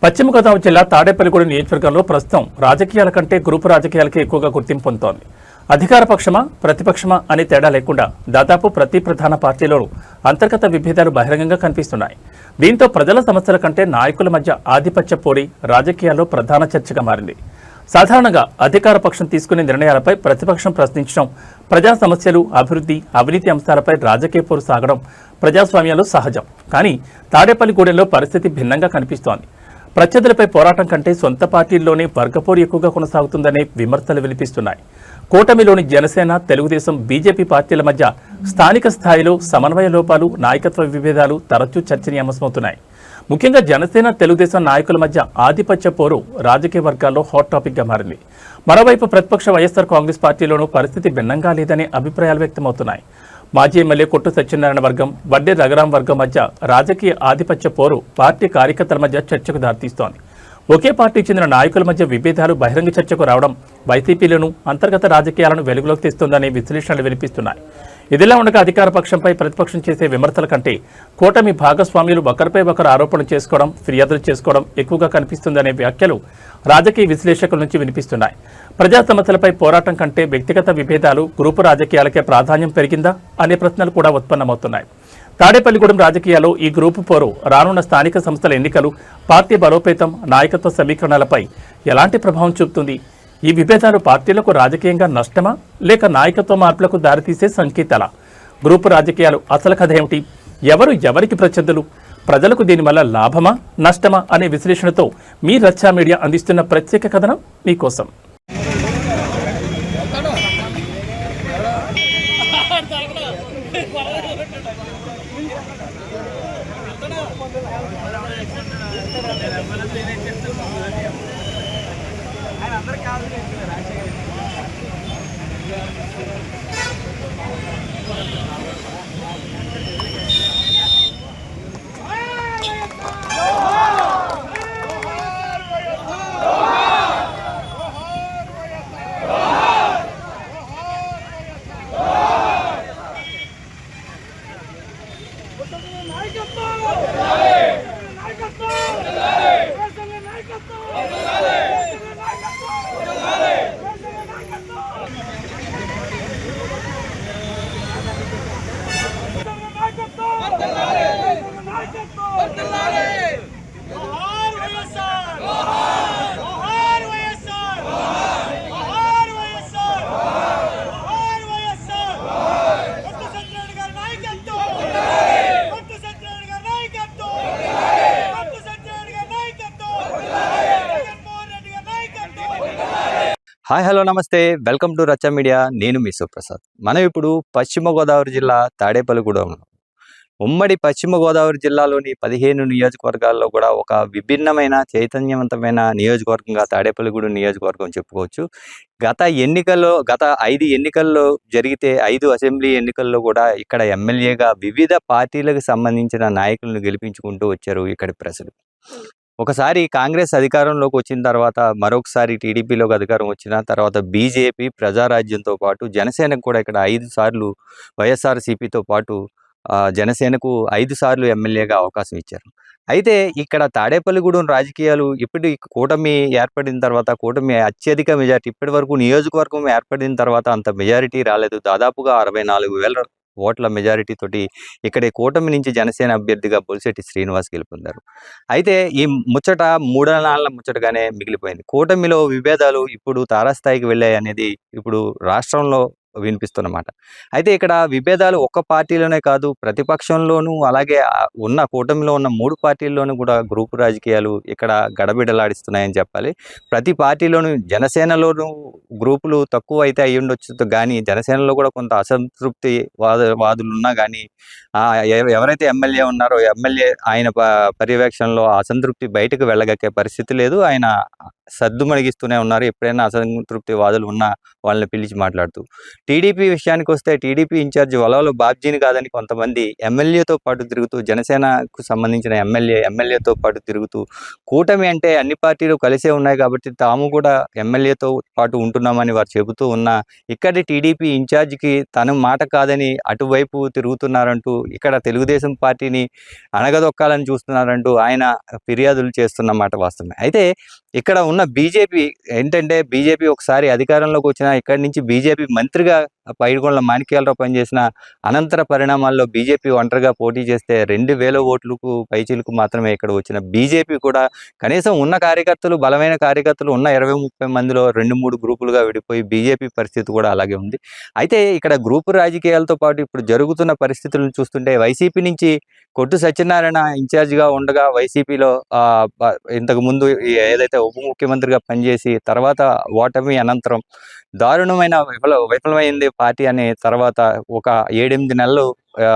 పశ్చిమ గోదావరి జిల్లా తాడేపల్లిగూడెం నియోజకవర్గంలో ప్రస్తుతం రాజకీయాల కంటే గ్రూపు రాజకీయాలకే ఎక్కువగా గుర్తింపు పొందుతోంది. అధికార పక్షమా ప్రతిపక్షమా అనే తేడా లేకుండా దాదాపు ప్రతి ప్రధాన పార్టీలోనూ అంతర్గత విభేదాలు బహిరంగంగా కనిపిస్తున్నాయి. దీంతో ప్రజల సమస్యల కంటే నాయకుల మధ్య ఆధిపత్య పోటీ రాజకీయాల్లో ప్రధాన చర్చగా మారింది. సాధారణంగా అధికార పక్షం తీసుకునే నిర్ణయాలపై ప్రతిపక్షం ప్రశ్నించడం, ప్రజా సమస్యలు, అభివృద్ధి, అవినీతి అంశాలపై రాజకీయ పోరు సాగడం ప్రజాస్వామ్యంలో సహజం. కానీ తాడేపల్లిగూడెంలో పరిస్థితి భిన్నంగా కనిపిస్తోంది. ప్రత్యర్థులపై పోరాటం కంటే సొంత పార్టీల్లోనే వర్గపోరు ఎక్కువగా కొనసాగుతుందనే విమర్శలు వినిపిస్తున్నాయి. కూటమిలోని జనసేన, తెలుగుదేశం, బీజేపీ పార్టీల మధ్య స్థానిక స్థాయిలో సమన్వయ లోపాలు, నాయకత్వ విభేదాలు తరచూ చర్చనీయాంశమవుతున్నాయి. ముఖ్యంగా జనసేన, తెలుగుదేశం నాయకుల మధ్య ఆధిపత్య పోరు రాజకీయ వర్గాల్లో హాట్ టాపిక్గా మారింది. మరోవైపు ప్రతిపక్ష వైఎస్ఆర్ కాంగ్రెస్ పార్టీలోనూ పరిస్థితి భిన్నంగా లేదనే అభిప్రాయాలు వ్యక్తమవుతున్నాయి. మాజీ ఎమ్మెల్యే కొట్టు సత్యనారాయణ వర్గం, వడ్డే రఘురాం వర్గం మధ్య రాజకీయ ఆధిపత్య పోరు పార్టీ కార్యకర్తల మధ్య చర్చకు దారితీస్తోంది. ఒకే పార్టీకి చెందిన నాయకుల మధ్య విభేదాలు బహిరంగ చర్చకు రావడం వైసీపీలను, అంతర్గత రాజకీయాలను వెలుగులోకి తెస్తోందనే విశ్లేషణలు వినిపిస్తున్నాయి. ఇదిలా ఉండగా అధికార పక్షంపై ప్రతిపక్షం చేసే విమర్శల కంటే కూటమి భాగస్వామ్యులు ఒకరిపై ఒకరు ఆరోపణలు చేసుకోవడం, ఫిర్యాదులు చేసుకోవడం ఎక్కువగా కనిపిస్తుందనే వ్యాఖ్యలు రాజకీయ విశ్లేషకుల నుంచి వినిపిస్తున్నాయి. ప్రజా సమస్యలపై పోరాటం కంటే వ్యక్తిగత విభేదాలు, గ్రూపు రాజకీయాలకే ప్రాధాన్యం పెరిగిందా అనే ప్రశ్నలు కూడా ఉత్పన్నమవుతున్నాయి. తాడేపల్లిగూడెం రాజకీయాల్లో ఈ గ్రూపు పోరు రానున్న స్థానిక సంస్థల ఎన్నికలు, పార్టీ బలోపేతం, నాయకత్వ సమీకరణలపై ఎలాంటి ప్రభావం చూపుతుంది? ఈ విభేదాలు పార్టీలకు రాజకీయంగా నష్టమా లేక నాయకత్వ మార్పులకు దారితీసే సంకేతాలా? గ్రూపు రాజకీయాలు అసలు కథ ఏమిటి? ఎవరు ఎవరికి ప్రత్యర్థులు? ప్రజలకు దీనివల్ల లాభమా నష్టమా అనే విశ్లేషణతో మీ రచ్చా మీడియా అందిస్తున్న ప్రత్యేక కథనం మీకోసం. హాయ్, హలో, నమస్తే, వెల్కమ్ టు రచ్చా మీడియా. నేను మీ సుప్రసాద్. మనం ఇప్పుడు పశ్చిమ గోదావరి జిల్లా తాడేపల్లిగూడెం, ఉమ్మడి పశ్చిమ గోదావరి జిల్లాలోని 15 నియోజకవర్గాల్లో కూడా ఒక విభిన్నమైన, చైతన్యవంతమైన నియోజకవర్గంగా తాడేపల్లిగూడెం నియోజకవర్గం చెప్పుకోవచ్చు. గత 5 ఎన్నికల్లో జరిగితే 5 అసెంబ్లీ ఎన్నికల్లో కూడా ఇక్కడ ఎమ్మెల్యేగా వివిధ పార్టీలకు సంబంధించిన నాయకులను గెలిపించుకుంటూ వచ్చారు ఇక్కడి ప్రజలు. ఒకసారి కాంగ్రెస్ అధికారంలోకి వచ్చిన తర్వాత, మరొకసారి టీడీపీలోకి అధికారం వచ్చిన తర్వాత బీజేపీ, ప్రజారాజ్యంతో పాటు జనసేనకు కూడా ఇక్కడ 5 సార్లు, వైఎస్ఆర్సీపీతో పాటు జనసేనకు 5 సార్లు ఎమ్మెల్యేగా అవకాశం ఇచ్చారు. అయితే ఇక్కడ తాడేపల్లిగూడెం రాజకీయాలు ఇప్పుడు కూటమి ఏర్పడిన తర్వాత, కూటమి అత్యధిక మెజారిటీ, ఇప్పటి వరకు నియోజకవర్గం ఏర్పడిన తర్వాత అంత మెజారిటీ రాలేదు. దాదాపుగా 64,000 ఓట్ల మెజారిటీ తోటి ఇక్కడ కూటమి నుంచి జనసేన అభ్యర్థిగా బొలిశెట్టి శ్రీనివాస్ గెలుపొందారు. అయితే ఈ ముచ్చట 3 నాళ్ల ముచ్చటగానే మిగిలిపోయింది. కూటమిలో విభేదాలు ఇప్పుడు తారాస్థాయికి వెళ్ళాయి అనేది ఇప్పుడు రాష్ట్రంలో వినిపిస్తున్నమాట. అయితే ఇక్కడ విభేదాలు ఒక్క పార్టీలోనే కాదు, ప్రతిపక్షంలోనూ అలాగే ఉన్న కూటమిలో ఉన్న 3 పార్టీల్లోనూ కూడా గ్రూపు రాజకీయాలు ఇక్కడ గడబిడలాడిస్తున్నాయని చెప్పాలి. ప్రతి పార్టీలోనూ, జనసేనలోనూ గ్రూపులు తక్కువ అయితే అయ్యి ఉండొచ్చు, కానీ జనసేనలో కూడా కొంత అసంతృప్తి వాదులు ఉన్నా కానీ ఎవరైతే ఎమ్మెల్యే ఉన్నారో ఎమ్మెల్యే ఆయన పర్యవేక్షణలో అసంతృప్తి బయటకు వెళ్ళగక్కే పరిస్థితి లేదు. ఆయన సద్దుమణిగిస్తూనే ఉన్నారు. ఎప్పుడైనా అసంతృప్తి వాదులు ఉన్నా వాళ్ళని పిలిచి మాట్లాడుతూ. టీడీపీ విషయానికి వస్తే టీడీపీ ఇన్ఛార్జ్ వలవలు బాబ్జీని కాదని కొంతమంది ఎమ్మెల్యేతో పాటు తిరుగుతూ, జనసేనకు సంబంధించిన ఎమ్మెల్యేతో పాటు తిరుగుతూ, కూటమి అంటే అన్ని పార్టీలు కలిసే ఉన్నాయి కాబట్టి తాము కూడా ఎమ్మెల్యేతో పాటు ఉంటున్నామని వారు చెబుతూ ఉన్నా, ఇక్కడి టీడీపీ ఇన్ఛార్జికి తన మాట కాదని అటువైపు తిరుగుతున్నారంటూ, ఇక్కడ తెలుగుదేశం పార్టీని అణగదొక్కాలని చూస్తున్నారంటూ ఆయన ఫిర్యాదులు చేస్తున్నమాట వాస్తవమే. అయితే ఇక్కడ ఉన్న బీజేపీ ఏంటంటే, బీజేపీ ఒకసారి అధికారంలోకి వచ్చిన ఇక్కడి నుంచి బీజేపీ మంత్రిగా పైడికొండల మాణిక్యాలరావు పనిచేసిన అనంతర పరిణామాల్లో బీజేపీ ఒంటరిగా పోటీ చేస్తే 2000 ఓట్లకు పైచీలకు మాత్రమే ఇక్కడ వచ్చిన బీజేపీ కూడా కనీసం ఉన్న కార్యకర్తలు, బలమైన కార్యకర్తలు ఉన్న 20-30 మందిలో 2-3 గ్రూపులుగా విడిపోయి బీజేపీ పరిస్థితి కూడా అలాగే ఉంది. అయితే ఇక్కడ గ్రూపు రాజకీయాలతో పాటు ఇప్పుడు జరుగుతున్న పరిస్థితులను చూస్తుంటే వైసీపీ నుంచి కొట్టు సత్యనారాయణ ఇన్ఛార్జిగా ఉండగా వైసీపీలో ఇంతకుముందు ఏదైతే ఉప ముఖ్యమంత్రిగా పనిచేసి తర్వాత ఓటమి అనంతరం దారుణమైన విఫలమైంది పార్టీ అనే తర్వాత ఒక 7-8 నెలలు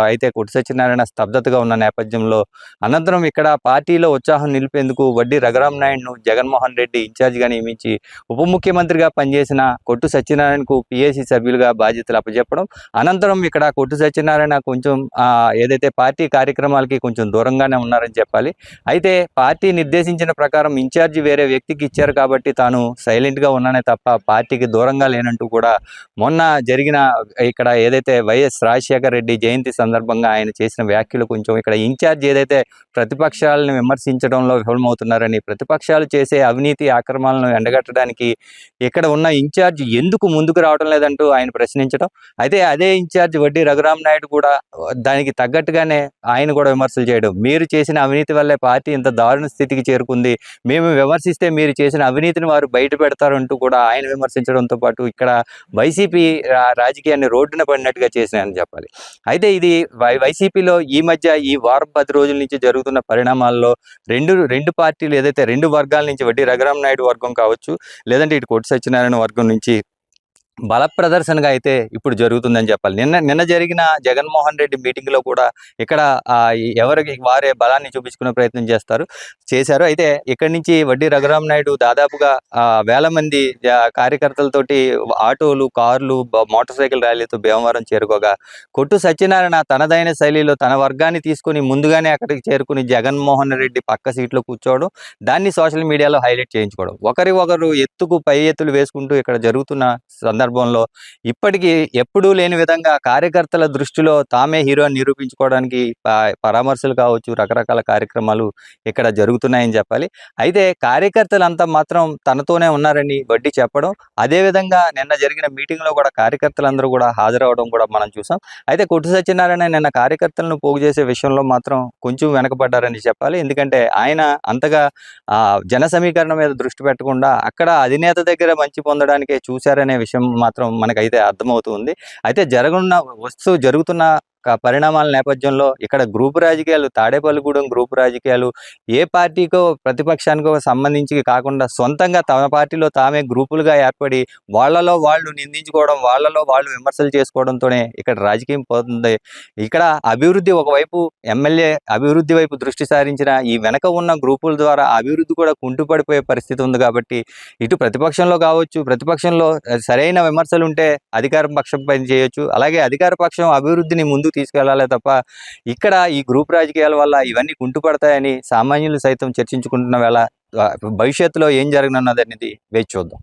అయితే కొట్టు సత్యనారాయణ స్తబ్దతగా ఉన్న నేపథ్యంలో అనంతరం ఇక్కడ పార్టీలో ఉత్సాహం నిలిపేందుకు వడ్డీ రఘురామ్ నాయుడును జగన్మోహన్ రెడ్డి ఇన్ఛార్జిగా నియమించి ఉప ముఖ్యమంత్రిగా పనిచేసిన కొట్టు సత్యనారాయణకు పిఏసీ సభ్యులుగా బాధ్యతలు అప్పచెప్పడం, అనంతరం ఇక్కడ కొట్టు సత్యనారాయణ కొంచెం ఏదైతే పార్టీ కార్యక్రమాలకి కొంచెం దూరంగానే ఉన్నారని చెప్పాలి. అయితే పార్టీ నిర్దేశించిన ప్రకారం ఇన్ఛార్జి వేరే వ్యక్తికి ఇచ్చారు కాబట్టి తాను సైలెంట్గా ఉన్నానే తప్ప పార్టీకి దూరంగా లేనంటూ కూడా మొన్న జరిగిన ఇక్కడ ఏదైతే వైఎస్ రాజశేఖర రెడ్డి జయంతి సందర్భంగా ఆయన చేసిన వ్యాఖ్యలు కొంచెం ఇక్కడ ఇన్ఛార్జ్ ఏదైతే ప్రతిపక్షాలను విమర్శించడంలో విఫలమవుతున్నారని, ప్రతిపక్షాలు చేసే అవినీతి ఆక్రమణలను ఎండగట్టడానికి ఇక్కడ ఉన్న ఇన్ఛార్జ్ ఎందుకు ముందుకు రావడం లేదంటూ ఆయన ప్రశ్నించడం, అయితే అదే ఇన్ఛార్జ్ వడ్డీ రఘురామ్ నాయుడు కూడా దానికి తగ్గట్టుగానే ఆయన కూడా విమర్శలు చేయడం, మీరు చేసిన అవినీతి వల్లే పార్టీ ఇంత దారుణ స్థితికి చేరుకుంది, మేము విమర్శిస్తే మీరు చేసిన అవినీతిని వారు బయట పెడతారంటూ కూడా ఆయన విమర్శించడంతో పాటు ఇక్కడ వైసీపీ రాజకీయాన్ని రోడ్డున పడినట్టుగా చేసినాయని చెప్పాలి. అయితే ఇది వైసీపీలో ఈ మధ్య ఈ వారం 10 రోజుల నుంచి జరుగుతున్న పరిణామాల్లో రెండు పార్టీలు ఏదైతే 2 వర్గాల నుంచి వడ్డీ రఘురామ్ నాయుడు వర్గం కావచ్చు, లేదంటే ఇటు కొట్టు సత్యనారాయణ వర్గం నుంచి బల ప్రదర్శనగా అయితే ఇప్పుడు జరుగుతుందని చెప్పాలి. నిన్న జరిగిన జగన్మోహన్ రెడ్డి మీటింగ్లో కూడా ఇక్కడ ఎవరికి వారే బలాన్ని చూపించుకునే ప్రయత్నం చేశారు. అయితే ఇక్కడి నుంచి వడ్డీ రఘురామ్ నాయుడు దాదాపుగా 1000 మంది కార్యకర్తలతోటి ఆటోలు, కార్లు, మోటార్ సైకిల్ ర్యాలీతో భీమవరం చేరుకోగా, కొట్టు సత్యనారాయణ తనదైన శైలిలో తన వర్గాన్ని తీసుకుని ముందుగానే అక్కడికి చేరుకుని జగన్మోహన్ రెడ్డి పక్క సీట్లో కూర్చోవడం, దాన్ని సోషల్ మీడియాలో హైలైట్ చేయించుకోవడం, ఒకరు ఎత్తుకు పై ఎత్తులు వేసుకుంటూ ఇక్కడ జరుగుతున్న సందర్భంలో ఇప్పటికీ ఎప్పుడూ లేని విధంగా కార్యకర్తల దృష్టిలో తామే హీరో నిరూపించుకోవడానికి పరామర్శలు కావచ్చు, రకరకాల కార్యక్రమాలు ఇక్కడ జరుగుతున్నాయని చెప్పాలి. అయితే కార్యకర్తలంతా మాత్రం తనతోనే ఉన్నారని వడ్డీ చెప్పడం, అదేవిధంగా నిన్న జరిగిన మీటింగ్లో కూడా కార్యకర్తలందరూ కూడా హాజరవడం కూడా మనం చూసాం. అయితే కొట్టు సత్యనారాయణ నిన్న కార్యకర్తలను పోగు చేసే విషయంలో మాత్రం కొంచెం వెనకబడ్డారని చెప్పాలి. ఎందుకంటే ఆయన అంతగా జన సమీకరణ మీద దృష్టి పెట్టకుండా అక్కడ అధినేత దగ్గర మంచి పొందడానికే చూశారనే విషయం మాత్రం మనకైతే అర్థమవుతుంది. అయితే జరుగుతున్న పరిణామాల నేపథ్యంలో ఇక్కడ గ్రూపు రాజకీయాలు, తాడేపల్లిగూడెం గ్రూపు రాజకీయాలు ఏ పార్టీకో ప్రతిపక్షానికో సంబంధించి కాకుండా సొంతంగా తమ పార్టీలో తామే గ్రూపులుగా ఏర్పడి వాళ్ళలో వాళ్ళు నిందించుకోవడం, వాళ్ళలో వాళ్ళు విమర్శలు చేసుకోవడంతోనే ఇక్కడ రాజకీయం పోతుంది. ఇక్కడ అభివృద్ధి ఒకవైపు ఎమ్మెల్యే అభివృద్ధి వైపు దృష్టి సారించిన ఈ వెనక ఉన్న గ్రూపుల ద్వారా అభివృద్ధి కూడా కుంటుపడిపోయే పరిస్థితి ఉంది. కాబట్టి ఇటు ప్రతిపక్షంలో కావచ్చు, ప్రతిపక్షంలో సరైన విమర్శలు ఉంటే అధికార పక్షం పని చేయొచ్చు, అలాగే అధికార పక్షం అభివృద్ధిని ముందు తీసుకెళ్లాలి తప్ప ఇక్కడ ఈ గ్రూప్ రాజకీయాల వల్ల ఇవన్నీ కుంటుపడతాయని సామాన్యులు సైతం చర్చించుకుంటున్న వేళ భవిష్యత్తులో ఏం జరగనున్నది అనేది వేచి చూద్దాం.